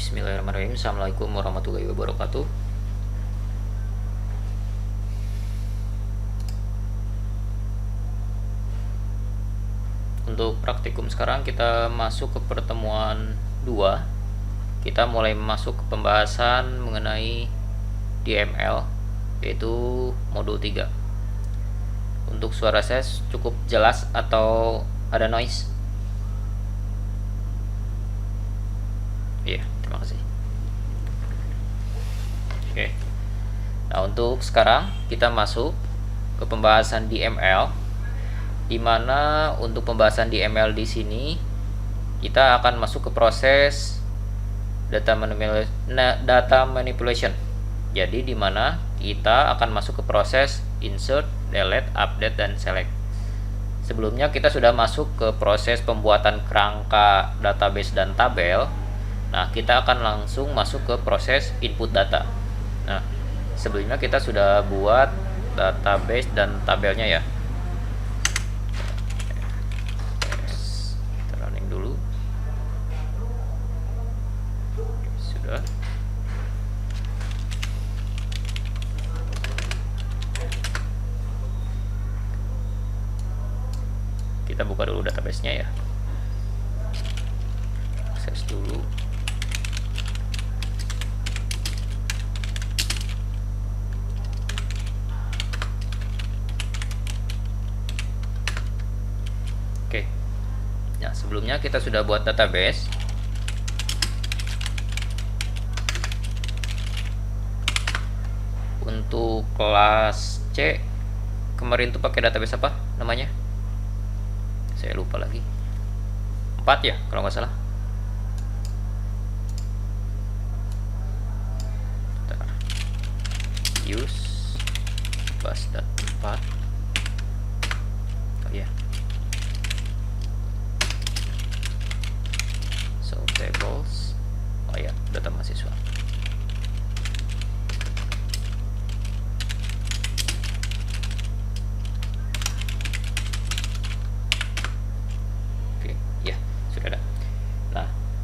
Bismillahirrahmanirrahim. Assalamualaikum warahmatullahi wabarakatuh. Untuk praktikum sekarang kita masuk ke pertemuan 2. Kita mulai masuk ke pembahasan mengenai DML, yaitu modul 3. Untuk suara saya cukup jelas atau ada noise? Iya, terima kasih. Oke. Nah, untuk sekarang kita masuk ke pembahasan DML, di mana untuk pembahasan DML di sini kita akan masuk ke proses data manipulation. Jadi di mana kita akan masuk ke proses insert, delete, update, dan select. Sebelumnya kita sudah masuk ke proses pembuatan kerangka database dan tabel. Nah, kita akan langsung masuk ke proses input data. Nah, sebelumnya kita sudah buat database dan tabelnya ya. Kita running dulu. Sudah. Kita buka dulu database-nya ya. Akses dulu. Oke. Nah, sebelumnya kita sudah buat database. Untuk kelas C kemarin tuh pakai database apa namanya? Saya lupa lagi. 4 ya kalau nggak salah. Bentar. Use bus.4. Oh ya. So tables. Oh ya, data mahasiswa.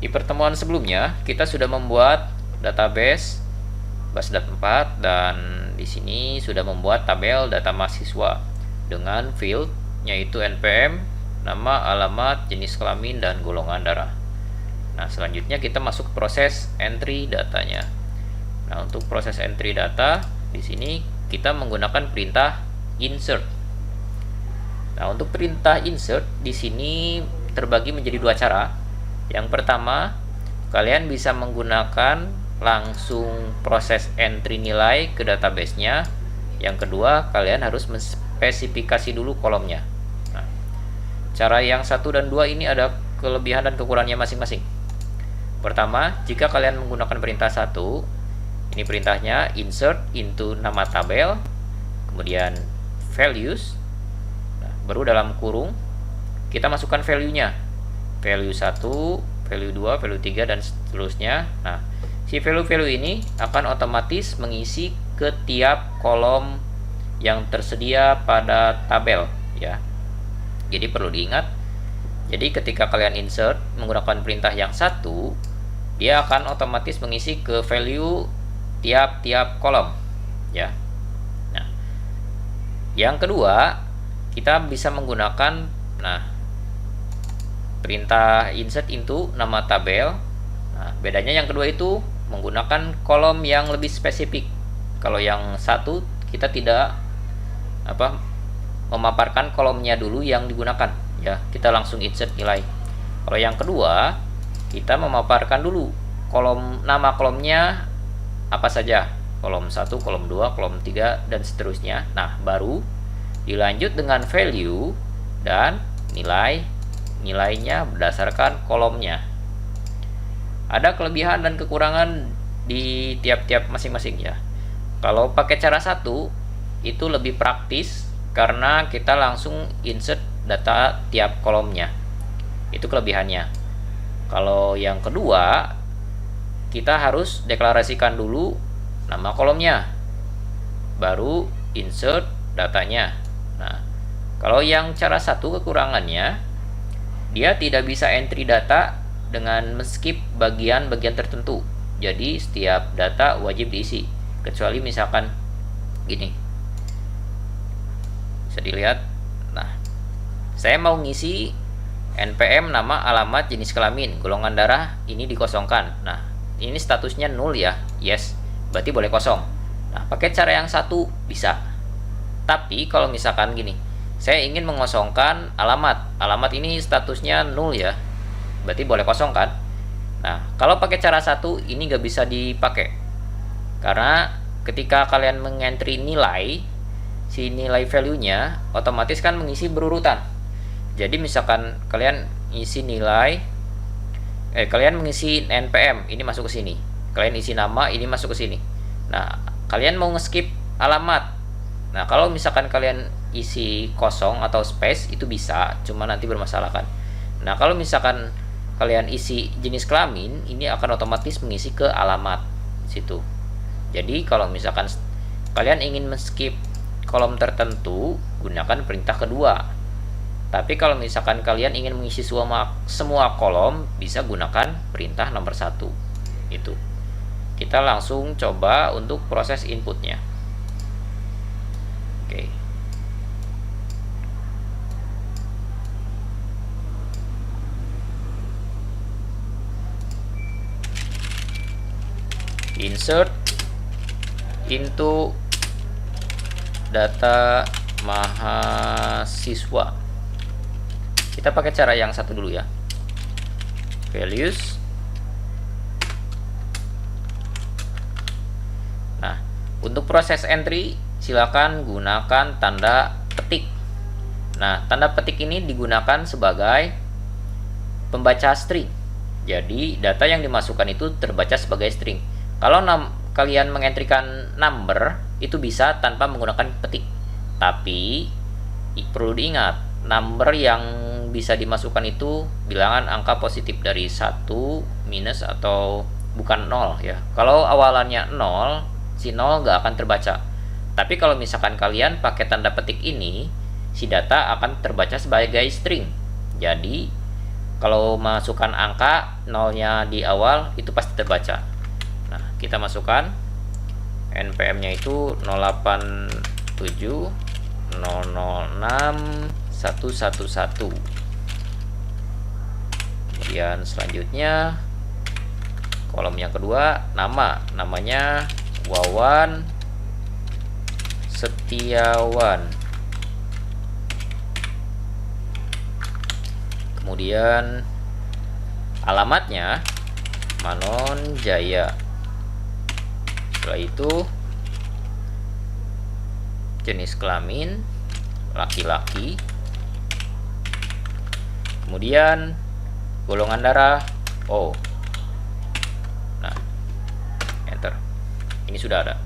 Di pertemuan sebelumnya kita sudah membuat database bus.4 dan di sini sudah membuat tabel data mahasiswa dengan field yaitu NPM, nama, alamat, jenis kelamin, dan golongan darah. Nah, selanjutnya kita masuk ke proses entry datanya. Nah, untuk proses entry data di sini kita menggunakan perintah insert. Nah, untuk perintah insert di sini terbagi menjadi dua cara. Yang pertama, kalian bisa menggunakan langsung proses entry nilai ke database-nya. Yang kedua, kalian harus menspesifikasi dulu kolomnya. Nah, cara yang 1 dan 2 ini ada kelebihan dan kekurangannya masing-masing. Pertama, jika kalian menggunakan perintah 1, ini perintahnya insert into nama tabel, kemudian values. Nah, baru dalam kurung kita masukkan value-nya. Value 1, value 2, value 3, dan seterusnya. Nah, si value-value ini akan otomatis mengisi ke tiap kolom yang tersedia pada tabel ya. Jadi perlu diingat, jadi ketika kalian insert menggunakan perintah yang 1, dia akan otomatis mengisi ke value tiap-tiap kolom ya. Nah, yang kedua, kita bisa menggunakan perintah insert into nama tabel. Nah, bedanya yang kedua itu menggunakan kolom yang lebih spesifik. Kalau yang 1 kita tidak memaparkan kolomnya dulu yang digunakan ya, kita langsung insert nilai. Kalau yang kedua kita memaparkan dulu nama kolomnya apa saja, kolom 1, kolom 2, kolom 3, dan seterusnya. Nah, baru dilanjut dengan value dan nilainya berdasarkan kolomnya. Ada kelebihan dan kekurangan di tiap-tiap masing-masing ya. Kalau pakai cara 1 itu lebih praktis karena kita langsung insert data tiap kolomnya. Itu kelebihannya. Kalau yang kedua, kita harus deklarasikan dulu nama kolomnya, baru insert datanya. Nah, kalau yang cara 1 kekurangannya, dia tidak bisa entry data dengan skip bagian-bagian tertentu. Jadi setiap data wajib diisi, kecuali misalkan gini, bisa dilihat. Nah, saya mau ngisi NPM nama, alamat, jenis kelamin, golongan darah, ini dikosongkan. Nah, ini statusnya nul ya, yes, berarti boleh kosong. Nah, pakai cara yang satu bisa. Tapi kalau misalkan gini, saya ingin mengosongkan alamat ini statusnya nul ya, berarti boleh kosong kan. Nah, kalau pakai cara satu ini nggak bisa dipakai, karena ketika kalian mengentry nilai, si nilai value-nya otomatis kan mengisi berurutan. Jadi misalkan kalian isi nilai, kalian mengisi NPM, ini masuk ke sini. Kalian isi nama, ini masuk ke sini. Nah, kalian mau nge-skip alamat. Nah, kalau misalkan kalian isi kosong atau space itu bisa, cuma nanti bermasalah kan. Nah, kalau misalkan kalian isi jenis kelamin, ini akan otomatis mengisi ke alamat situ. Jadi kalau misalkan kalian ingin men-skip kolom tertentu, gunakan perintah kedua. Tapi kalau misalkan kalian ingin mengisi semua kolom, bisa gunakan perintah nomor 1. Itu. Kita langsung coba untuk proses inputnya. Oke. Insert into data mahasiswa. Kita pakai cara yang satu dulu ya. Values. Nah, untuk proses entry silakan gunakan tanda petik. Nah, tanda petik ini digunakan sebagai pembaca string. Jadi, data yang dimasukkan itu terbaca sebagai string. Kalau kalian mengentrikan number, itu bisa tanpa menggunakan petik. Tapi, perlu diingat, number yang bisa dimasukkan itu bilangan angka positif dari 1, minus, atau bukan 0 ya. Kalau awalannya 0, si 0 nggak akan terbaca. Tapi kalau misalkan kalian pakai tanda petik ini, si data akan terbaca sebagai string. Jadi, kalau masukkan angka 0-nya di awal, itu pasti terbaca. Nah, kita masukkan NPM-nya itu 087 006 111. Kemudian selanjutnya kolom yang kedua, namanya Wawan Setiawan. Kemudian alamatnya Manon Jaya. Setelah itu jenis kelamin laki-laki. Kemudian golongan darah O. Nah, enter. Ini sudah ada.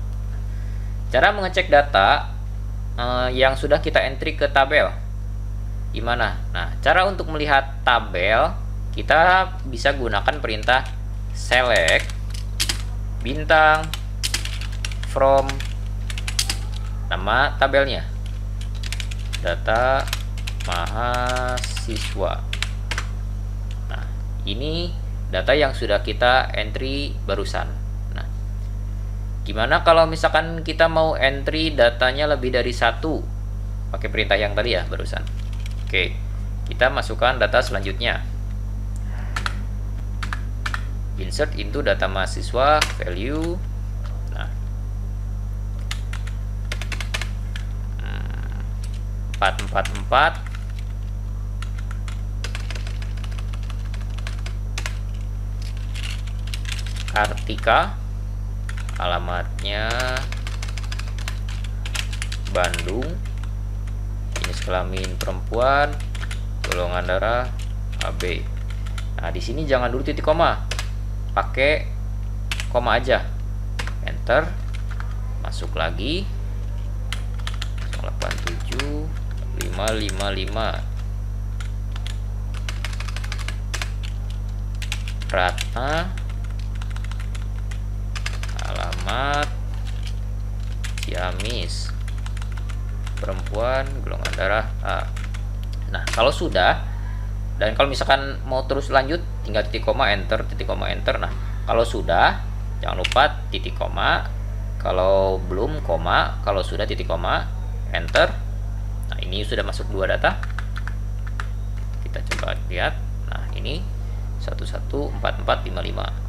Cara mengecek data yang sudah kita entry ke tabel gimana? Nah, cara untuk melihat tabel kita bisa gunakan perintah select bintang from nama tabelnya, data mahasiswa. Nah, ini data yang sudah kita entry barusan. Nah, gimana kalau misalkan kita mau entry datanya lebih dari 1 pakai perintah yang tadi ya barusan. Oke, kita masukkan data selanjutnya. Insert into data mahasiswa value. Nah, 444 Kartika, alamatnya Bandung, jenis kelamin perempuan, golongan darah AB. Nah, di sini jangan dulu titik koma, pakai koma aja. Enter, masuk lagi 087 555 Ratna, alamat Ciamis, perempuan, golongan darah A. Nah, kalau sudah, Dan kalau misalkan mau terus lanjut, tinggal titik koma enter, titik koma enter. Nah, kalau sudah, jangan lupa titik koma. Kalau belum, koma. Kalau sudah, titik koma enter. Nah, ini sudah masuk 2 data. Kita coba lihat. Nah, ini 114455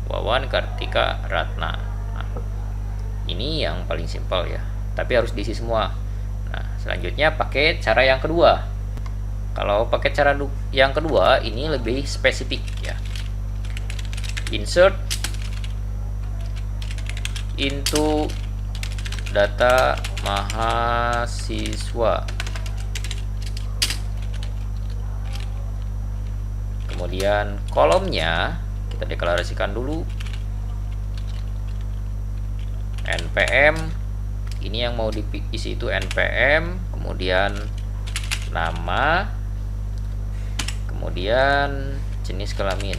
Wawan Kartika Ratna. Nah, ini yang paling simpel ya, tapi harus diisi semua. Nah, selanjutnya pakai cara yang kedua. Kalau pakai cara yang kedua, ini lebih spesifik ya. Insert into data mahasiswa. Kemudian kolomnya kita deklarasikan dulu npm. Ini yang mau diisi itu npm, kemudian nama, kemudian jenis kelamin.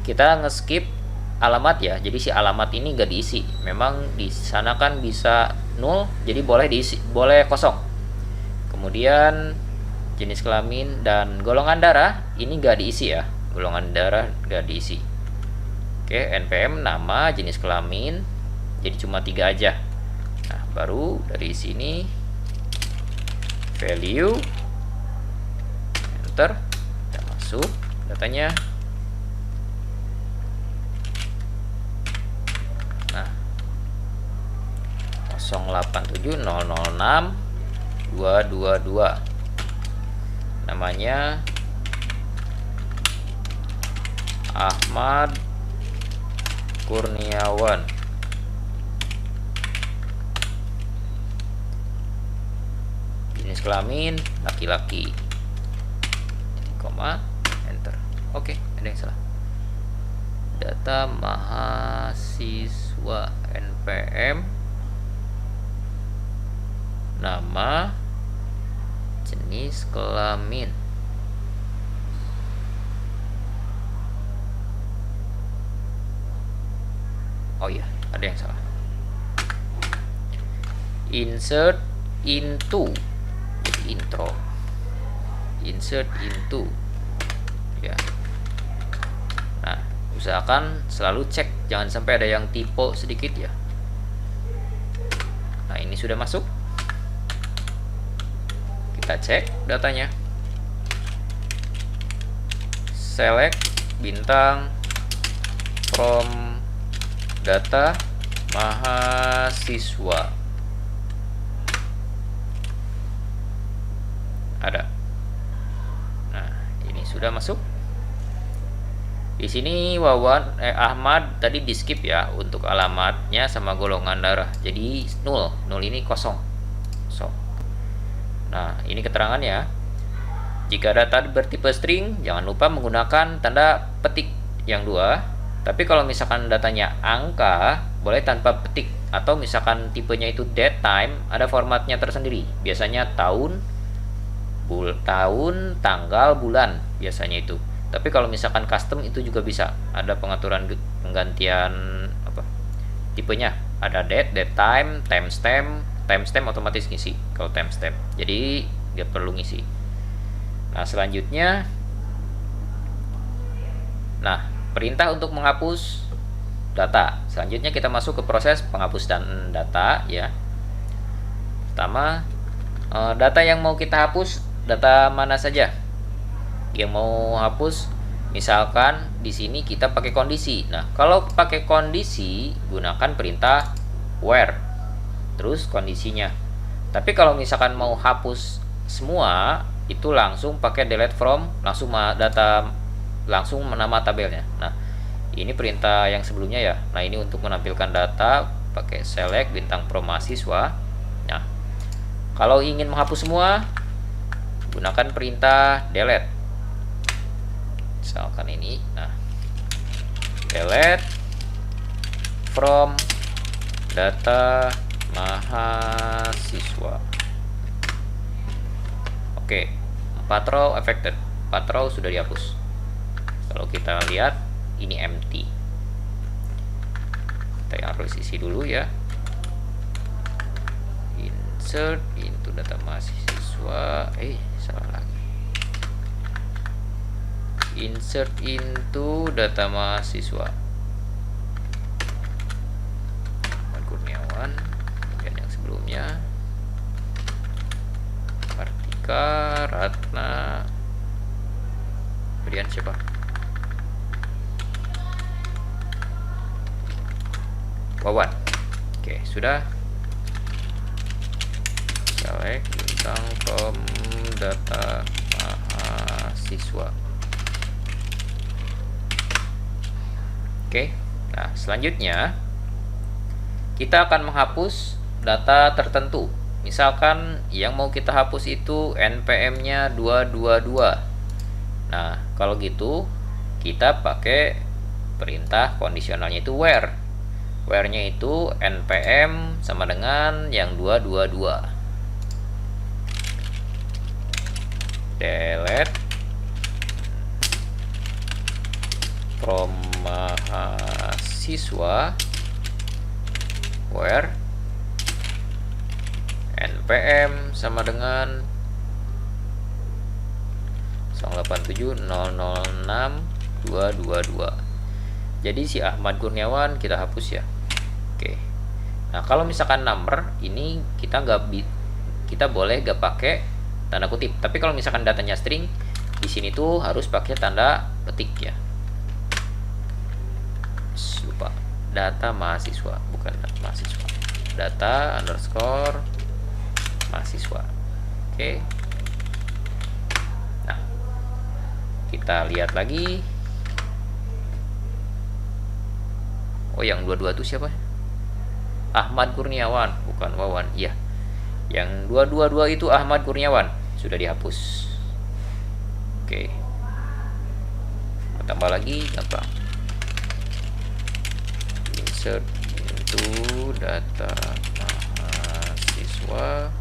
Kita nge-skip alamat ya, jadi si alamat ini gak diisi. Memang di sana kan bisa 0, jadi boleh diisi, boleh kosong. Kemudian jenis kelamin dan golongan darah ini gak diisi ya, golongan darah gak diisi. Oke, npm, nama, jenis kelamin, jadi cuma 3 aja. Nah, baru dari sini value, enter, kita masuk datanya. Nah, 087006-222, namanya Ahmad Kurniawan. Jenis kelamin laki-laki, koma, enter. Oke, ada yang salah. Data mahasiswa npm, nama, jenis kelamin. Oh iya, ada yang salah. Insert into, jadi intro. Insert into ya. Nah, usahakan selalu cek, jangan sampai ada yang typo sedikit ya. Nah, ini sudah masuk. Kita cek datanya. Select bintang from data mahasiswa. Ada. Nah, ini sudah masuk. Di sini Ahmad tadi di skip ya untuk alamatnya sama golongan darah. Jadi 0 ini kosong. Nah, ini keterangannya. Jika data bertipe string, jangan lupa menggunakan tanda petik yang 2. Tapi kalau misalkan datanya angka, boleh tanpa petik. Atau misalkan tipenya itu date time, ada formatnya tersendiri. Biasanya tahun, tanggal, bulan biasanya itu. Tapi kalau misalkan custom itu juga bisa, ada pengaturan penggantian tipenya. Ada date time, timestamp otomatis ngisi kalau timestamp. Jadi dia perlu ngisi. Nah, selanjutnya perintah untuk menghapus data. Selanjutnya kita masuk ke proses penghapusan data ya. Pertama, data yang mau kita hapus data mana saja yang mau hapus. Misalkan di sini kita pakai kondisi. Nah, kalau pakai kondisi gunakan perintah where terus kondisinya. Tapi kalau misalkan mau hapus semua, itu langsung pakai delete from, langsung nama tabelnya. Nah, ini perintah yang sebelumnya ya. Nah, ini untuk menampilkan data pakai select bintang from mahasiswa. Nah, kalau ingin menghapus semua gunakan perintah delete. Misalkan ini, nah, delete from data mahasiswa. Oke, 4 row affected, 4 row sudah dihapus. Kalau kita lihat ini empty. Kita harus isi dulu ya. Insert into data mahasiswa. Salah lagi. insert into data mahasiswa Ahmad Kurniawan, dan yang sebelumnya Kartika Ratna, kemudian siapa? Wawan. Oke, sudah. Select bintang from data mahasiswa. Oke. Nah, selanjutnya kita akan menghapus data tertentu. Misalkan yang mau kita hapus itu npm-nya 222. Nah, kalau gitu kita pakai perintah kondisionalnya itu where. Where-nya itu npm sama dengan yang 222. Delete from mahasiswa where npm sama dengan 087006222. Jadi si Ahmad Kurniawan kita hapus ya. Oke. Nah, kalau misalkan number ini kita boleh gak pakai tanda kutip. Tapi kalau misalkan datanya string, di sini tuh harus pakai tanda petik ya. Lupa. Data mahasiswa, bukan data mahasiswa. Data underscore mahasiswa. Oke. Nah, kita lihat lagi. Oh, yang 22 itu siapa? Ahmad Kurniawan, bukan Wawan. Iya. Yang 222 itu Ahmad Kurniawan, sudah dihapus. Oke. Tambah lagi gampang. Insert into data mahasiswa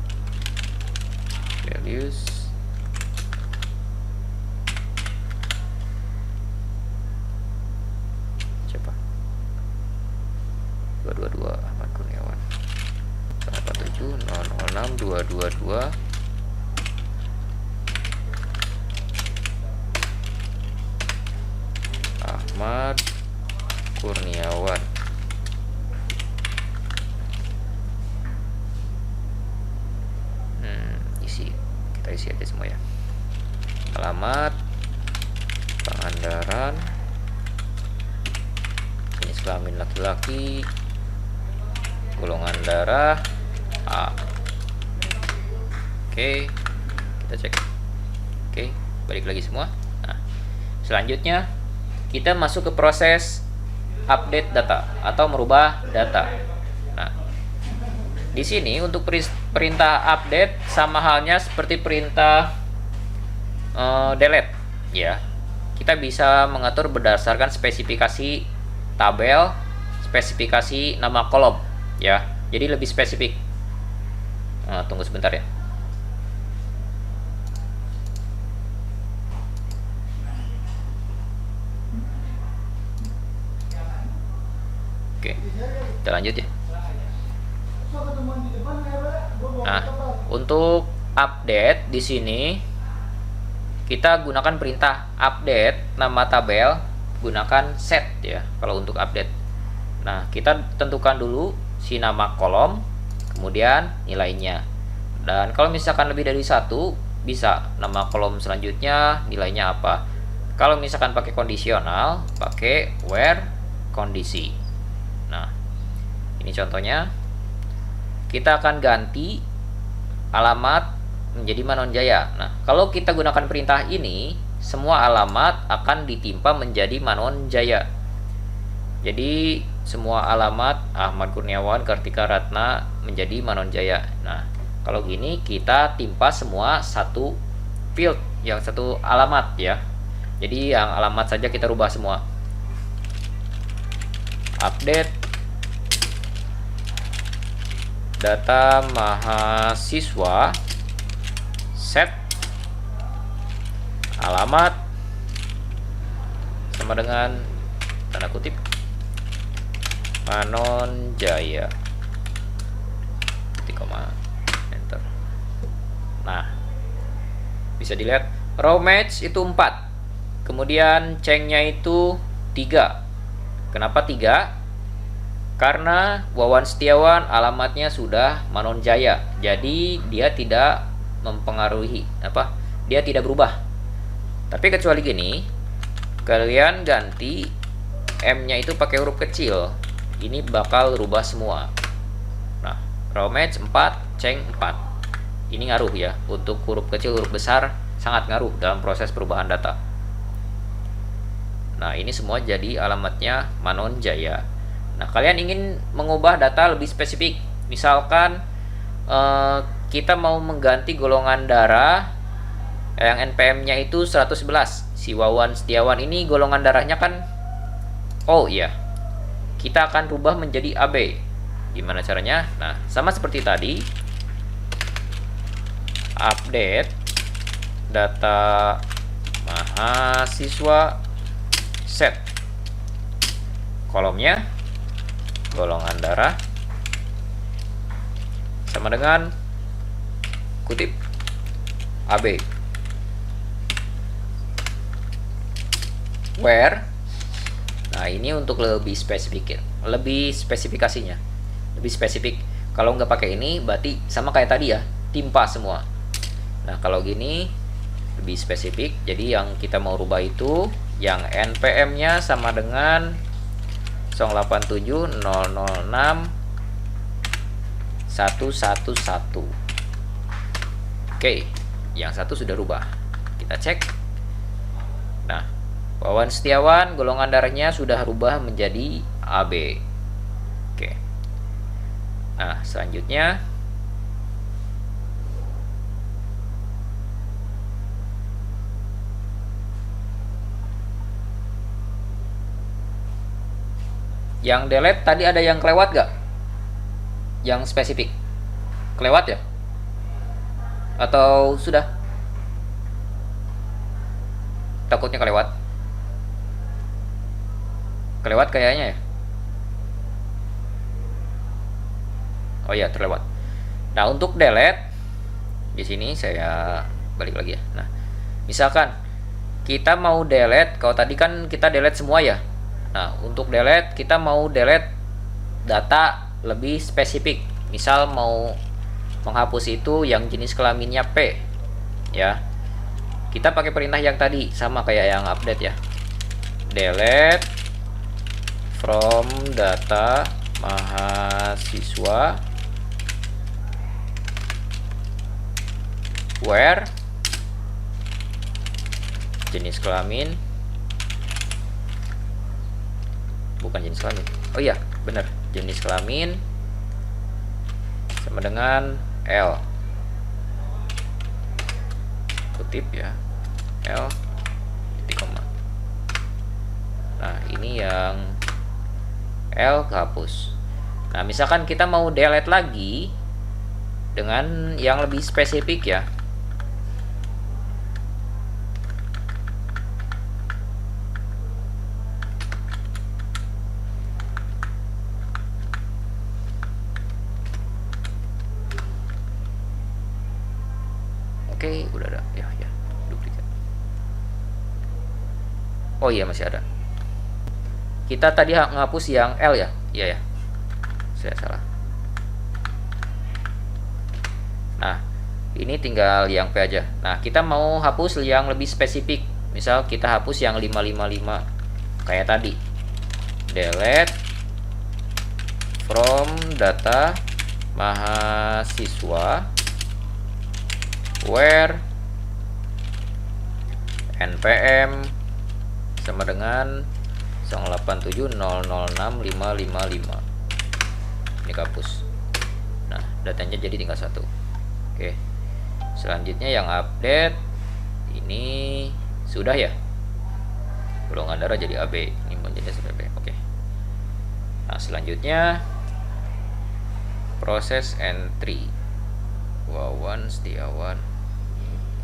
values siapa? 222 Ahmad Kurniawan, 087006222. Ahmad Kurniawan. Kita isi aja semua ya. Alamat, Pangandaran, jenis kelamin laki-laki, golongan darah A. Oke, kita cek. Oke, balik lagi semua. Nah, selanjutnya kita masuk ke proses update data atau merubah data. Nah, di sini untuk perintah update sama halnya seperti perintah delete ya. Kita bisa mengatur berdasarkan spesifikasi tabel, spesifikasi nama kolom ya. Jadi lebih spesifik. Tunggu sebentar ya. Oke, kita lanjut ya. Nah, untuk update di sini kita gunakan perintah update nama tabel, gunakan set ya kalau untuk update. Nah, kita tentukan dulu si nama kolom, kemudian nilainya. Dan kalau misalkan lebih dari satu, bisa nama kolom selanjutnya nilainya apa. Kalau misalkan pakai kondisional, pakai where kondisi. Nah, ini contohnya. Kita akan ganti alamat menjadi Manonjaya. Nah, kalau kita gunakan perintah ini, semua alamat akan ditimpa menjadi Manonjaya. Jadi, semua alamat Ahmad Kurniawan, Kartika Ratna menjadi Manonjaya. Nah, kalau gini kita timpa semua satu field, yang satu alamat ya. Jadi, yang alamat saja kita rubah semua. Update data mahasiswa, set alamat sama dengan tanda kutip Manonjaya, titik koma, enter. Nah, bisa dilihat raw match itu 4, Kemudian cengnya itu 3. Kenapa 3? Karena Wawan Setiawan alamatnya sudah Manonjaya. Jadi dia tidak mempengaruhi dia tidak berubah. Tapi kecuali gini, kalian ganti M-nya itu pakai huruf kecil. Ini bakal rubah semua. Nah, raw match 4, ceng 4. Ini ngaruh ya. Untuk huruf kecil, huruf besar sangat ngaruh dalam proses perubahan data. Nah, ini semua jadi alamatnya Manonjaya. Nah, kalian ingin mengubah data lebih spesifik. Misalkan kita mau mengganti golongan darah yang NPM-nya itu 111. Si Wawan Setiawan ini golongan darahnya kan O ya. Kita akan rubah menjadi AB. Gimana caranya? Nah, sama seperti tadi. Update data mahasiswa set. Kolomnya golongan darah sama dengan kutip AB. Where, nah ini untuk lebih spesifik, lebih spesifikasinya, lebih spesifik. Kalau nggak pakai ini berarti sama kayak tadi ya, timpa semua. Nah kalau gini lebih spesifik, jadi yang kita mau rubah itu yang NPM nya sama dengan 087006 111. Oke, yang satu sudah rubah. Kita cek. Nah, Wawan Setiawan golongan darahnya sudah rubah menjadi AB. Oke. Nah, selanjutnya yang delete tadi ada yang kelewat gak? Yang spesifik kelewat ya? Atau sudah? Takutnya kelewat. Kelewat kayaknya ya. Oh ya, terlewat. Nah, untuk delete di sini saya balik lagi ya. Nah, misalkan kita mau delete, kalau tadi kan kita delete semua ya. Nah, untuk delete kita mau delete data lebih spesifik. Misal mau menghapus itu yang jenis kelaminnya P ya. Kita pakai perintah yang tadi sama kayak yang update ya. Delete from data mahasiswa where jenis kelamin, bukan jenis kelamin, oh iya bener, jenis kelamin sama dengan L, kutip ya, L titik koma. Nah ini yang L kehapus. Nah misalkan kita mau delete lagi dengan yang lebih spesifik ya. Oke, udah ada. Ya, duplikat. Oh iya, masih ada. Kita tadi ngapus yang L ya? Iya ya. Saya salah. Nah, ini tinggal yang P aja. Nah, kita mau hapus yang lebih spesifik. Misal kita hapus yang 555 kayak tadi. Delete from data mahasiswa where NPM sama dengan 0870065555. Ini hapus. Nah, datanya jadi tinggal satu. Oke. Selanjutnya yang update ini sudah ya. Golongan darah jadi AB. Ini menjadi SPP. Oke. Nah, selanjutnya proses entry. Wawan Setiawan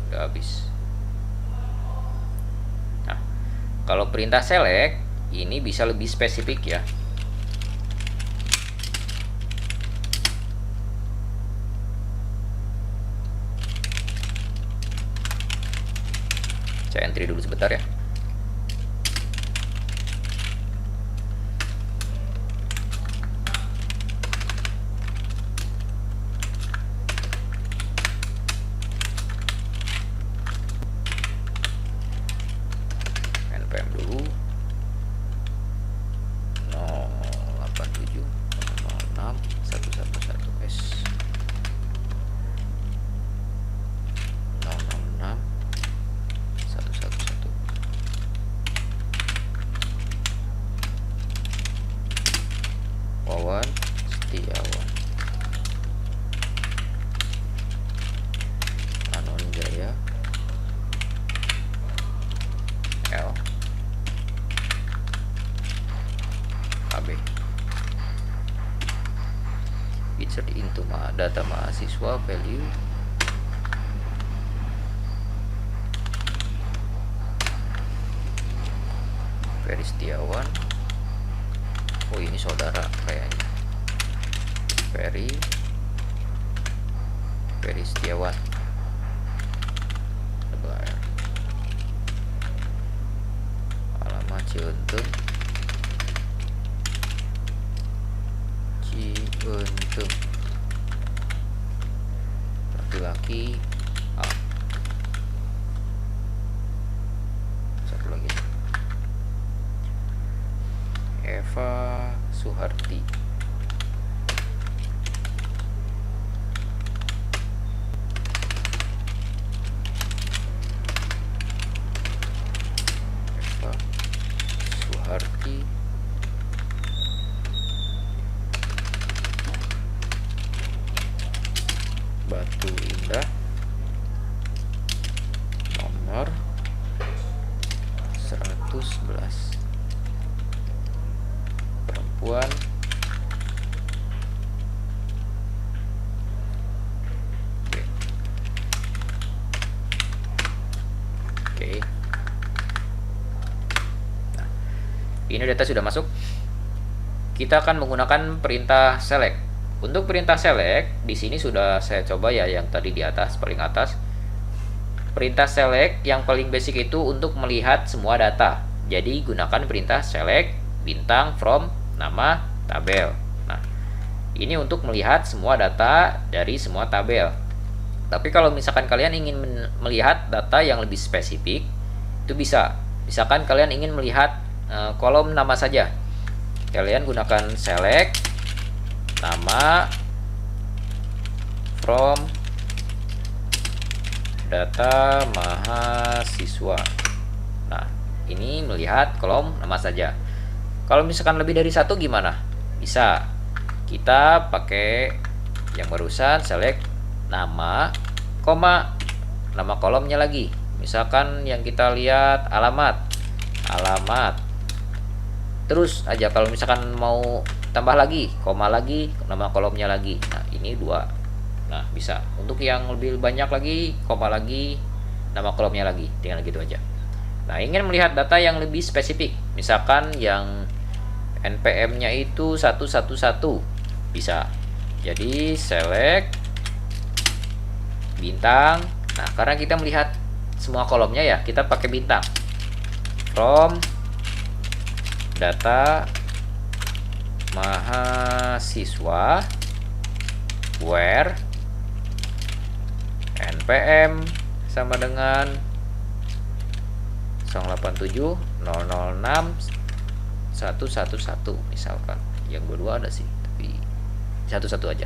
udah habis. Nah, kalau perintah select ini bisa lebih spesifik ya. Saya entry dulu sebentar ya. yaitu data mahasiswa value Ferry Setiawan. Oh, ini saudara kayaknya. Ferry Setiawan. Alamat Ciuntung. Laki-laki. Satu lagi. Eva Suharti. Eva Suharti. Batu Indah. Nomor 111. Perempuan. Oke. Nah, ini data sudah masuk. Kita akan menggunakan perintah select. Untuk perintah select, di sini sudah saya coba ya yang tadi di atas, paling atas. Perintah select yang paling basic itu untuk melihat semua data. Jadi gunakan perintah select bintang from nama tabel. Nah, ini untuk melihat semua data dari semua tabel. Tapi kalau misalkan kalian ingin melihat data yang lebih spesifik, itu bisa. Misalkan kalian ingin melihat kolom nama saja. Kalian gunakan select nama from data mahasiswa. Nah, ini melihat kolom nama saja. Kalau misalkan lebih dari satu gimana? Bisa. Kita pakai yang barusan select nama, koma, nama kolomnya lagi. Misalkan yang kita lihat alamat. Terus aja kalau misalkan mau tambah lagi, koma lagi, nama kolomnya lagi. Nah, ini 2. Nah, bisa. Untuk yang lebih banyak lagi, koma lagi, nama kolomnya lagi. Tinggal gitu aja. Nah, ingin melihat data yang lebih spesifik. Misalkan yang NPM-nya itu 111. Bisa. Jadi, select bintang. Nah, karena kita melihat semua kolomnya ya, kita pakai bintang. From data mahasiswa where NPM sama dengan 087.006.111 misalkan. Yang kedua ada sih, tapi 11 aja.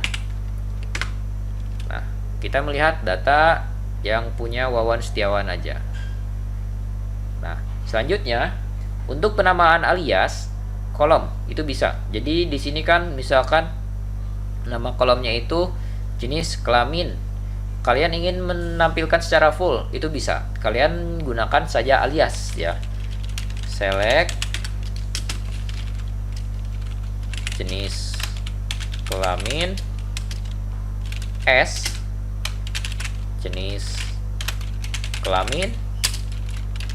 Nah, kita melihat data yang punya Wawan Setiawan aja. Nah, selanjutnya untuk penamaan alias kolom itu bisa. Jadi di sini kan misalkan nama kolomnya itu jenis kelamin. Kalian ingin menampilkan secara full, itu bisa. Kalian gunakan saja alias ya. Select jenis kelamin S jenis kelamin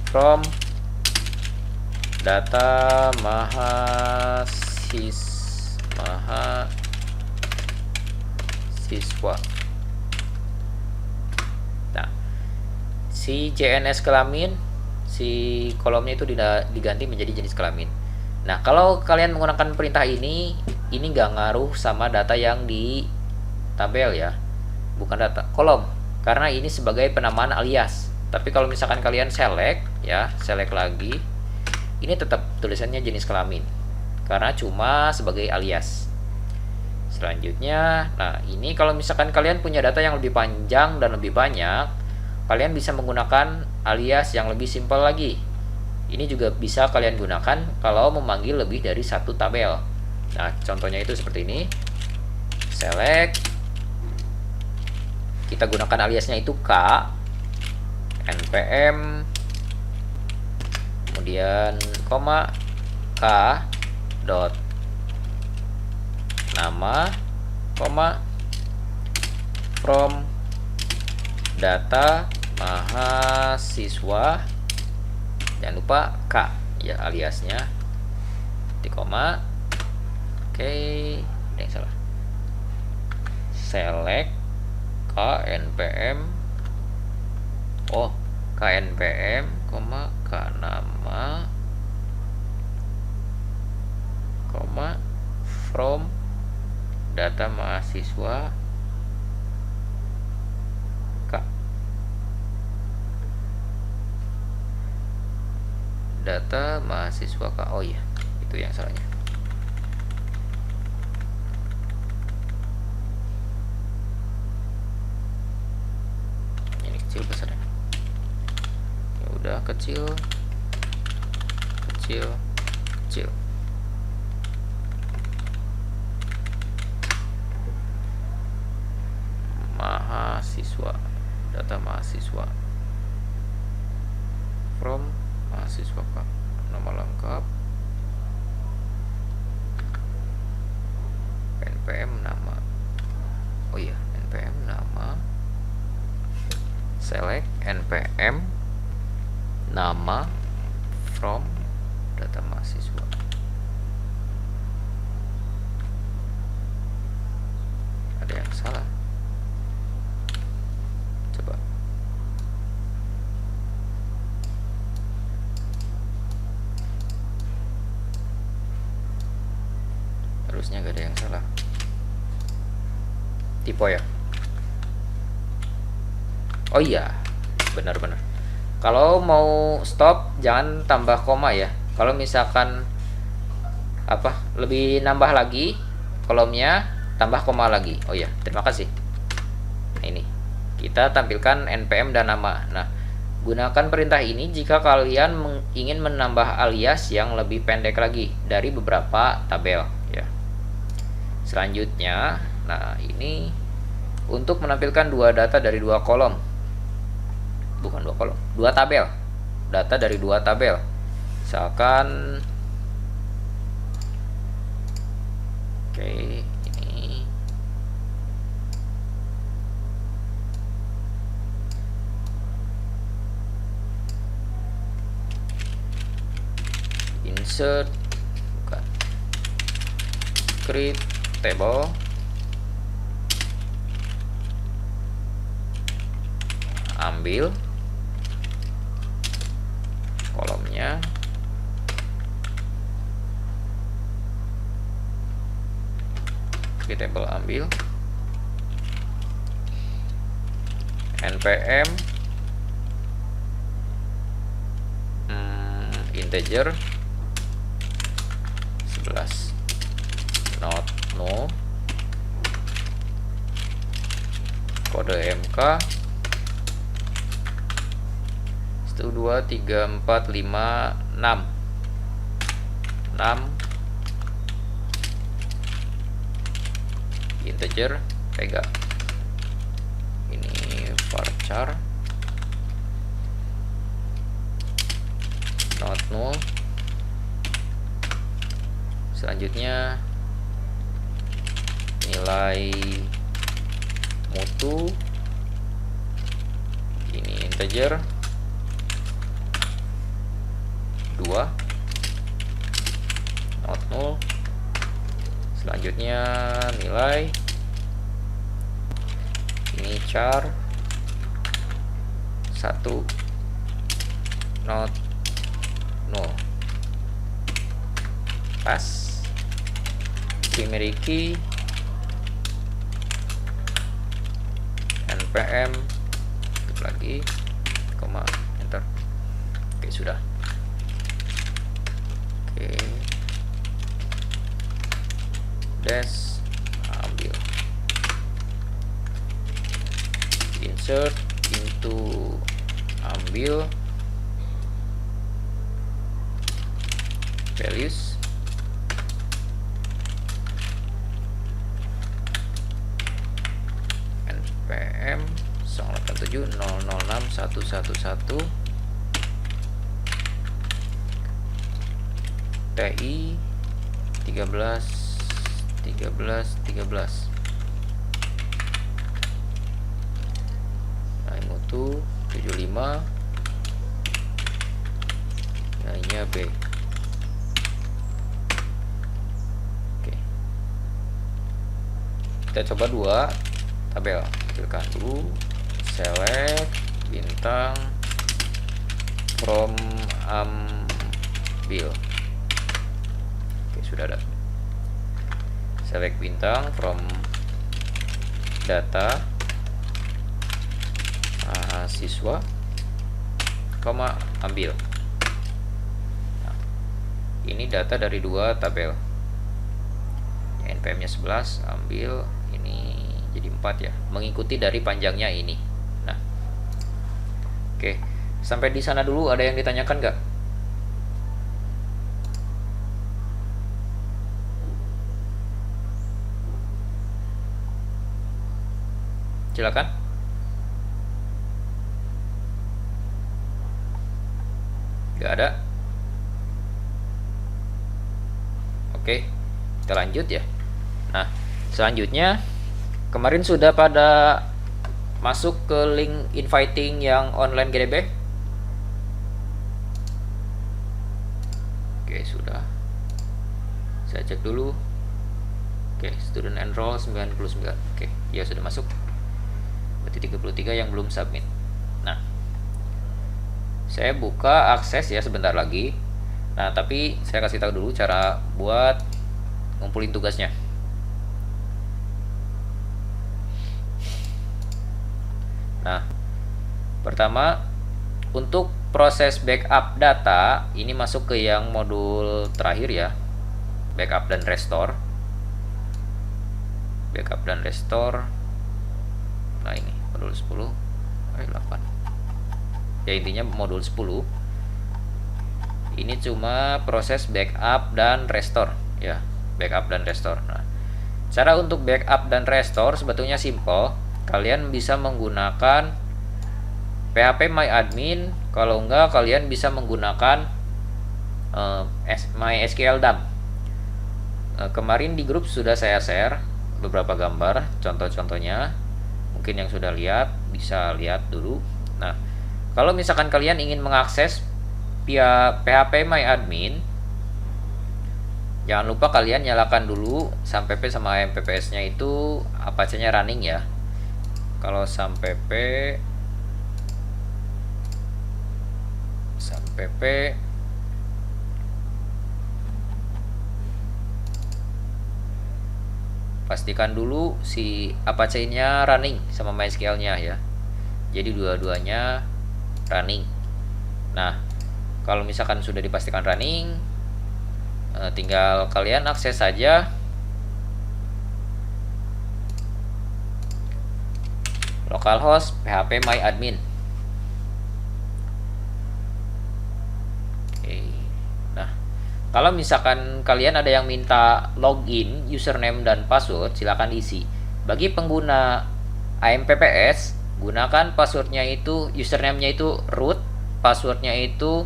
from data mahasiswa. Nah, si JNS kelamin, si kolomnya itu diganti menjadi jenis kelamin. Nah, kalau kalian menggunakan perintah ini nggak ngaruh sama data yang di tabel ya, bukan data kolom, karena ini sebagai penamaan alias. Tapi kalau misalkan kalian select ya, select lagi, ini tetap tulisannya jenis kelamin karena cuma sebagai alias. Selanjutnya, nah ini kalau misalkan kalian punya data yang lebih panjang dan lebih banyak, kalian bisa menggunakan alias yang lebih simpel lagi. Ini juga bisa kalian gunakan kalau memanggil lebih dari satu tabel. Nah, contohnya itu seperti ini. Select, kita gunakan aliasnya itu K, NPM, kemudian koma K dot nama, koma from data mahasiswa, jangan lupa K ya aliasnya, titik koma. Oke, ada yang salah. Select KNPM, oh KNPM, K nama, from data mahasiswa K, data mahasiswa K. Oh iya, itu yang salahnya. Ini kecil besarnya. Ya udah, kecil. Mahasiswa, data mahasiswa from mahasiswa K, nama lengkap, NPM nama, oh iya NPM nama, select NPM nama from data mahasiswa. Ada yang salah, coba. Harusnya gak ada yang salah. Tipe ya. Oh iya, benar-benar. Kalau mau stop jangan tambah koma ya. Kalau misalkan lebih nambah lagi kolomnya, tambah koma lagi. Oh ya, terima kasih. Nah, ini kita tampilkan npm dan nama. Nah, gunakan perintah ini jika kalian ingin menambah alias yang lebih pendek lagi dari beberapa tabel ya. Selanjutnya, nah ini untuk menampilkan dua data dari dua kolom. Bukan dua kolom, dua tabel. Data dari dua tabel. Misalkan ini insert, bukan, create table, ambil kolomnya, create table, ambil npm integer 11 not no, kode mk 1 2 3 4 5 6 integer pega. Ini varchar not null. Selanjutnya nilai mutu, ini integer 2 not null. Selanjutnya nilai, ini char 1 not null. Pas primary key npm lagi koma enter. Oke, sudah. Oke, dash, ambil, insert into, ambil values, npm 087006111 TI 13 13 13. 175, nilainya B. Oke, kita coba dua tabel. Pilihkan dulu, select bintang from ambil. Oke, sudah ada. Select bintang from data mahasiswa, ambil. Nah, ini data dari dua tabel. NPM nya 11, ambil ini jadi 4 ya, mengikuti dari panjangnya ini. Nah, oke, sampai di sana dulu ada yang ditanyakan nggak? Silakan. Nggak ada. Oke, kita lanjut ya. Nah, selanjutnya kemarin sudah pada masuk ke link inviting yang online GDB? Oke, sudah. Saya cek dulu. Oke, student enroll 99. Oke, ya sudah masuk. Berarti 33 yang belum submit. Nah, saya buka akses ya sebentar lagi. Nah, tapi saya kasih tahu dulu cara buat ngumpulin tugasnya. Nah, pertama untuk proses backup data ini masuk ke yang modul terakhir ya, backup dan restore. Backup dan restore. Nah, ini modul 10 8 ya, intinya modul 10 ini cuma proses backup dan restore ya, backup dan restore. Nah, cara untuk backup dan restore sebetulnya simple. Kalian bisa menggunakan PHP MyAdmin, kalau enggak kalian bisa menggunakan MySQL dump. Kemarin di grup sudah saya share beberapa gambar contoh-contohnya, mungkin yang sudah lihat bisa lihat dulu. Nah, kalau misalkan kalian ingin mengakses via PHP MyAdmin, jangan lupa kalian nyalakan dulu SAMPP sama MPPS nya itu Apache-nya running ya. Kalau SAMPP pastikan dulu si Apache-nya running sama MySQL-nya ya. Jadi dua-duanya running. Nah, kalau misalkan sudah dipastikan running, tinggal kalian akses saja localhost php myadmin. Oke. Nah, kalau misalkan kalian ada yang minta login, username dan password, silakan isi. Bagi pengguna AMPPS, gunakan passwordnya itu, username-nya itu root, passwordnya itu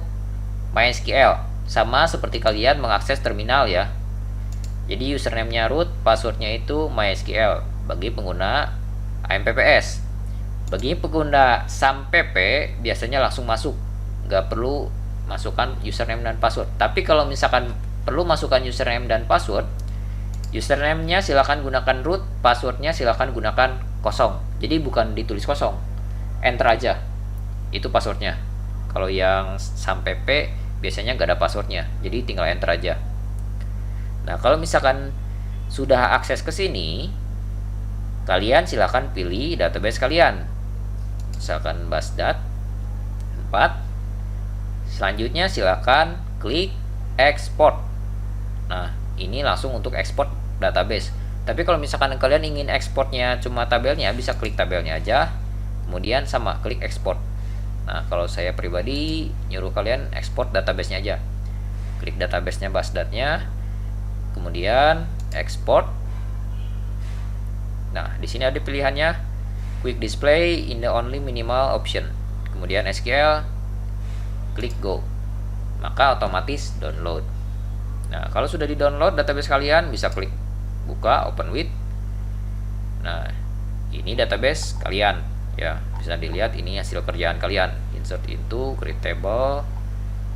MySQL, sama seperti kalian mengakses terminal ya. Jadi username-nya root, passwordnya itu MySQL bagi pengguna AMPPS. Bagi pengguna SAMPP biasanya langsung masuk, nggak perlu masukkan username dan password. Tapi kalau misalkan perlu masukkan username dan password, username-nya silakan gunakan root, password-nya silakan gunakan kosong. Jadi bukan ditulis kosong, enter aja. Itu password-nya. Kalau yang SAMPP biasanya nggak ada password-nya, jadi tinggal enter aja. Nah, kalau misalkan sudah akses ke sini, kalian silakan pilih database kalian. Misalkan Basdat 4. Selanjutnya silakan klik export. Nah, ini langsung untuk export database. Tapi kalau misalkan kalian ingin exportnya cuma tabelnya, bisa klik tabelnya aja, kemudian sama klik export. Nah, kalau saya pribadi nyuruh kalian export database-nya aja. Klik database-nya Basdatnya, kemudian export. Nah, di sini ada pilihannya quick display in the only minimal option. Kemudian SQL, klik go. Maka otomatis download. Nah, kalau sudah di-download database kalian, bisa klik buka, open with. Nah, ini database kalian. Ya, bisa dilihat ini hasil kerjaan kalian. Insert into, create table,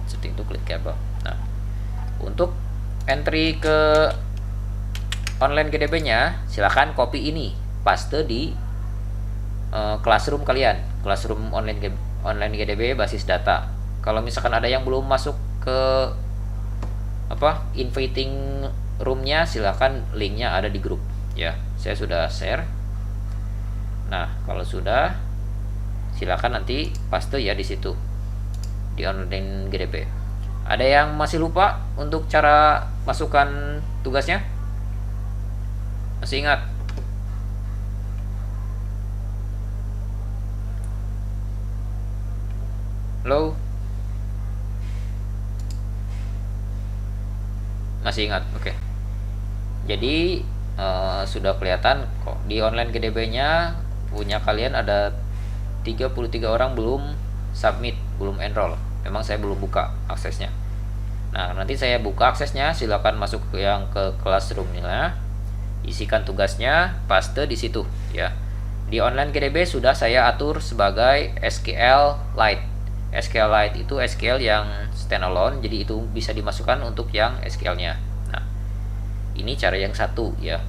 insert into, clickable. Nah, untuk entry ke online GDB-nya, silakan copy ini, paste di classroom kalian, classroom online GDB basis data. Kalau misalkan ada yang belum masuk ke inviting roomnya, silakan linknya ada di grup ya. Saya sudah share. Nah, kalau sudah, silakan nanti paste ya di situ di online GDB. Ada yang masih lupa untuk cara masukkan tugasnya? Masih ingat? Halo? Masih ingat? Oke. Jadi sudah kelihatan kok di online GDB-nya punya kalian ada 33 orang belum submit, belum enroll. Memang saya belum buka aksesnya. Nah, nanti saya buka aksesnya, silakan masuk ke classroom-nya, isikan tugasnya, paste di situ ya. Di online GDB sudah saya atur sebagai SQL Lite. SQL Lite itu SQL yang standalone, jadi itu bisa dimasukkan untuk yang SQL-nya. Nah, ini cara yang satu ya.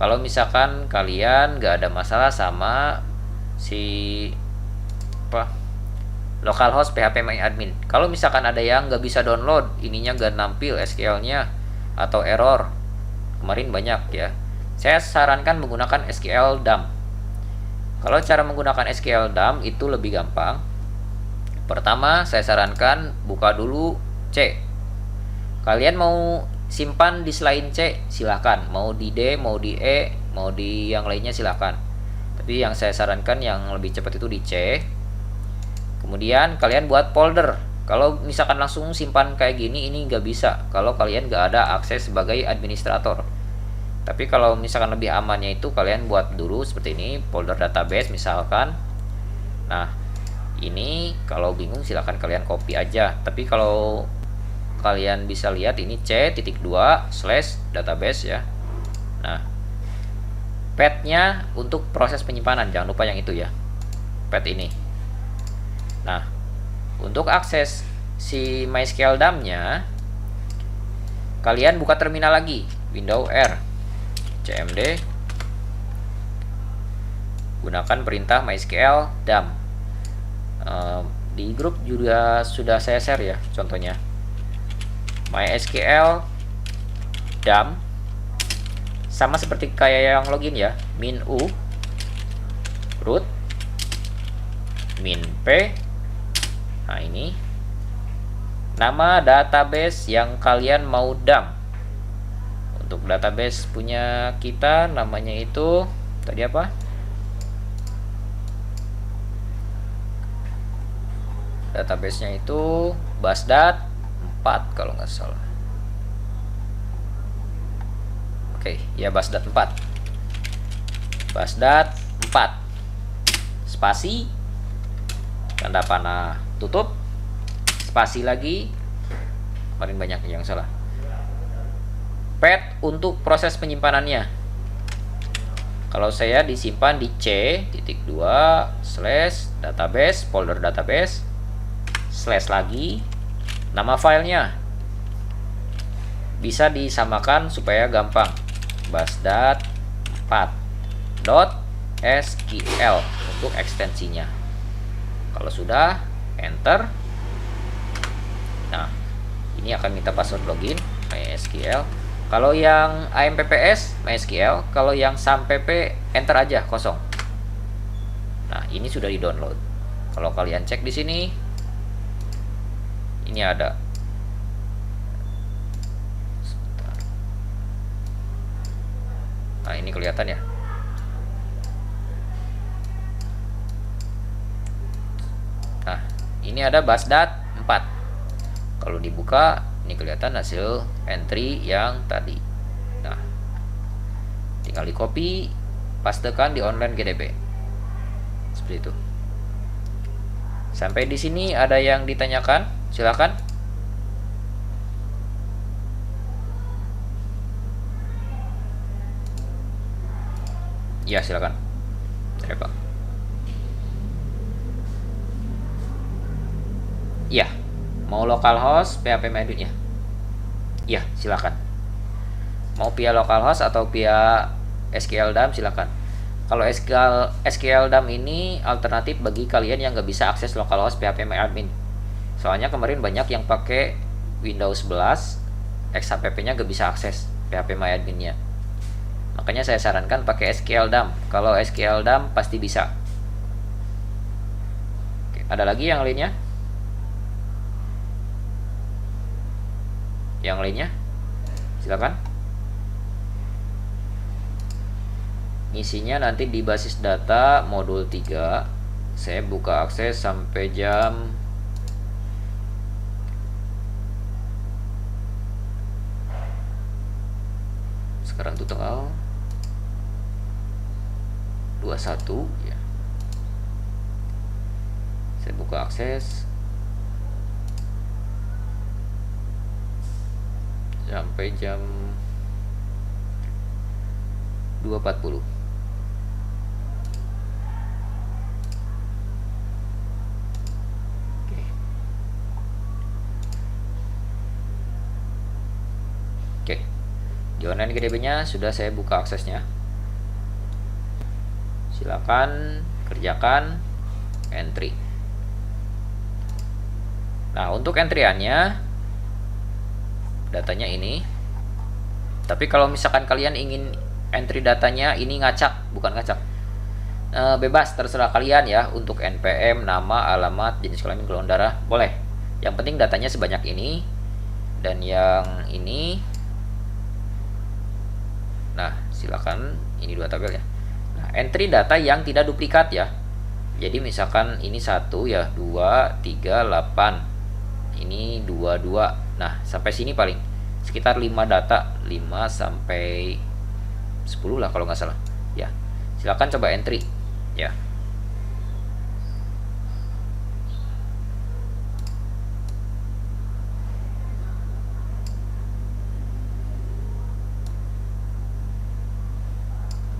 Kalau misalkan kalian gak ada masalah sama si localhost phpMyAdmin, kalau misalkan ada yang nggak bisa download, ininya nggak nampil SQL-nya atau error, kemarin banyak ya, saya sarankan menggunakan SQL dump. Kalau cara menggunakan SQL dump itu lebih gampang. Pertama, saya sarankan buka dulu C. Kalian mau simpan di selain C, silahkan. Mau di D, mau di E, mau di yang lainnya silahkan. Tapi yang saya sarankan yang lebih cepat itu di C. Kemudian kalian buat folder. Kalau misalkan langsung simpan kayak gini, ini nggak bisa kalau kalian nggak ada akses sebagai administrator. Tapi kalau misalkan lebih amannya itu kalian buat dulu seperti ini, folder database misalkan. Nah, ini kalau bingung silahkan kalian copy aja. Tapi kalau kalian bisa lihat ini C.2/database ya. Nah, path-nya untuk proses penyimpanan, jangan lupa yang itu ya, path ini. Nah, untuk akses si MySQL dump-nya, kalian buka terminal lagi, Windows R, cmd, gunakan perintah MySQL dump. Di grup juga sudah saya share ya contohnya. MySQL dump sama seperti kayak yang login ya, min u root min p. Nah, ini nama database yang kalian mau dump. Untuk database punya kita namanya itu tadi apa? Database-nya itu Basdat 4 kalau nggak salah. Oke, ya Basdat 4. Basdat 4. Spasi, tanda panah tutup, spasi lagi. Kemarin banyak yang salah. Path untuk proses penyimpanannya. Kalau saya disimpan di C.2/database, folder database, slash lagi, nama filenya bisa disamakan supaya gampang, basdat 4.sql untuk ekstensinya. Kalau sudah, enter. Nah, ini akan minta password login MySQL. Kalau yang AMPPS MySQL, kalau yang SAMPP enter aja kosong. Nah, ini sudah di-download. Kalau kalian cek di sini, ini ada. Nah, ini kelihatan ya. Nah, ini ada Basdat 4. Kalau dibuka, ini kelihatan hasil entry yang tadi. Nah, tinggal di copy, pastekan di online GDB. Seperti itu. Sampai di sini ada yang ditanyakan? Silakan. Ya, silakan. Ya, Pak. Iya, mau localhost PHP MyAdmin ya? Iya, silakan. Mau via localhost atau via SQL DAM silakan. Kalau SQL DAM ini alternatif bagi kalian yang nggak bisa akses localhost PHP MyAdmin. Soalnya kemarin banyak yang pakai Windows 11, XHPP-nya nggak bisa akses PHP MyAdmin-nya. Makanya saya sarankan pakai SQL DAM. Kalau SQL DAM pasti bisa. Oke, ada lagi yang lainnya? Yang lainnya? Silakan. Isinya nanti di basis data modul 3. Saya buka akses sampai jam sekarang tuh tanggal 21 ya. Saya buka akses sampai jam 2.40. Oke. Di online GDB-nya sudah saya buka aksesnya. Silakan kerjakan entry. Nah, untuk entry-annya datanya ini. Tapi kalau misalkan kalian ingin entry datanya ini ngacak, bukan ngacak. Bebas terserah kalian ya, untuk NPM, nama, alamat, jenis kelamin, golongan darah, boleh. Yang penting datanya sebanyak ini dan yang ini. Nah, silakan ini 2 tabel ya. Nah, entry data yang tidak duplikat ya. Jadi misalkan ini 1 ya, 2, 3, 8. Ini 2, 2. Nah, sampai sini paling sekitar 5 data, 5 sampai 10 lah kalau nggak salah. Ya. Silakan coba entry ya.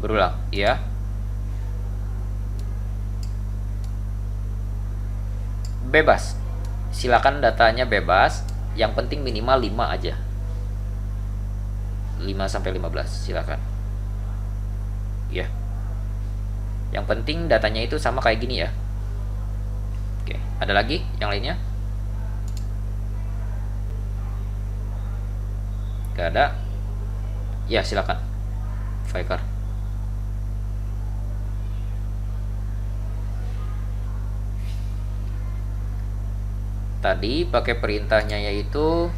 Berulang, ya. Bebas. Silakan datanya bebas, yang penting minimal 5 aja. 5 sampai 15 silakan. Ya. Yang penting datanya itu sama kayak gini ya. Oke, ada lagi yang lainnya? Gak ada. Ya, silakan. Faikar. Tadi pakai perintahnya yaitu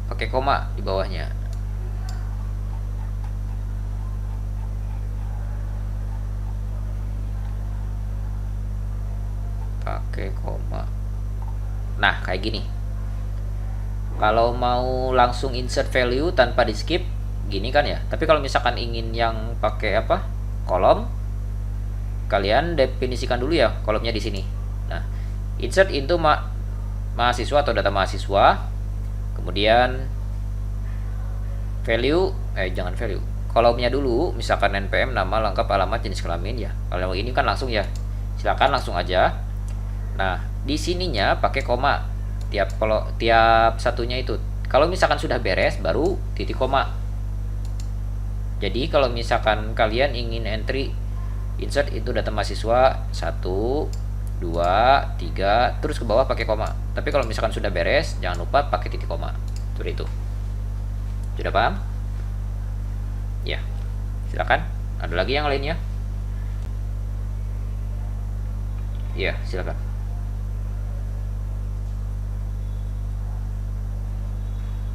pakai koma di bawahnya. Pakai koma. Nah, kayak gini. Kalau mau langsung insert value tanpa di skip, gini kan ya. Tapi kalau misalkan ingin yang pakai apa? Kolom, kalian definisikan dulu ya kolomnya di sini. Nah, insert into mahasiswa atau data mahasiswa, kemudian value, jangan value, kolomnya dulu, misalkan NPM, nama lengkap, alamat, jenis kelamin ya. Kalau ini kan langsung ya, silakan langsung aja. Nah, di sininya pakai koma tiap satunya itu. Kalau misalkan sudah beres, baru titik koma. Jadi kalau misalkan kalian ingin entry insert itu data mahasiswa 1, 2, 3, terus ke bawah pakai koma. Tapi kalau misalkan sudah beres, jangan lupa pakai titik koma. Seperti itu. Sudah paham? Ya. Silakan. Ada lagi yang lainnya? Ya, silakan.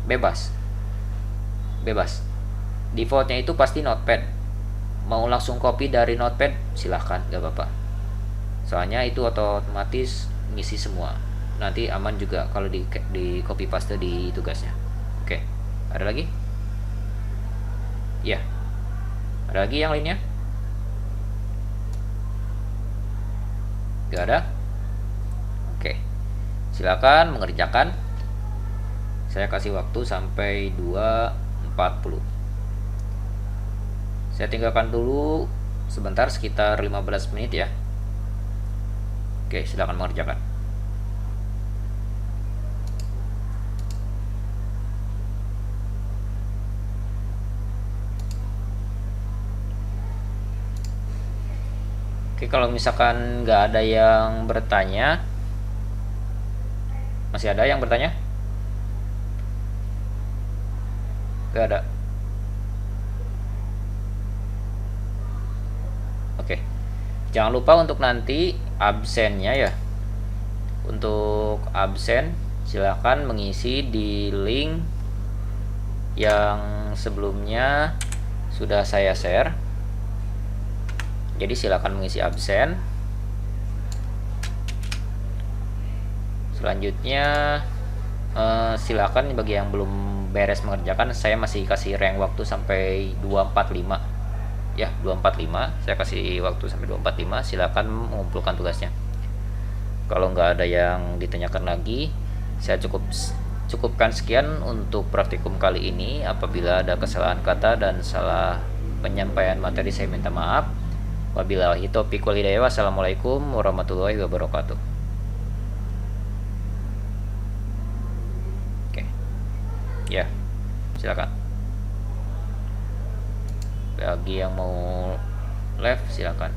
Bebas. Bebas. Defaultnya itu pasti notepad. Mau langsung copy dari notepad, silahkan, gak apa-apa. Soalnya itu otomatis ngisi semua. Nanti aman juga kalau di copy paste di tugasnya. Oke, ada lagi? Ya, ada lagi yang lainnya? Gak ada? Oke, silakan mengerjakan. Saya kasih waktu sampai 2.40. Saya tinggalkan dulu sebentar, sekitar 15 menit ya. Oke, silakan mengerjakan. Oke, kalau misalkan nggak ada yang bertanya, masih ada yang bertanya? Nggak ada. Oke, jangan lupa untuk nanti absennya ya. Untuk absen silakan mengisi di link yang sebelumnya sudah saya share. Jadi silakan mengisi absen. Selanjutnya silakan bagi yang belum beres mengerjakan, saya masih kasih rank waktu sampai 245 ya, 245 saya kasih waktu sampai 245. Silakan mengumpulkan tugasnya. Kalau nggak ada yang ditanyakan lagi, saya cukupkan sekian untuk praktikum kali ini. Apabila ada kesalahan kata dan salah penyampaian materi, saya minta maaf. Wabillahi taufiq wal hidayah. Wassalamualaikum warahmatullahi wabarakatuh. Oke. Ya, silakan. Bagi yang mau live silakan.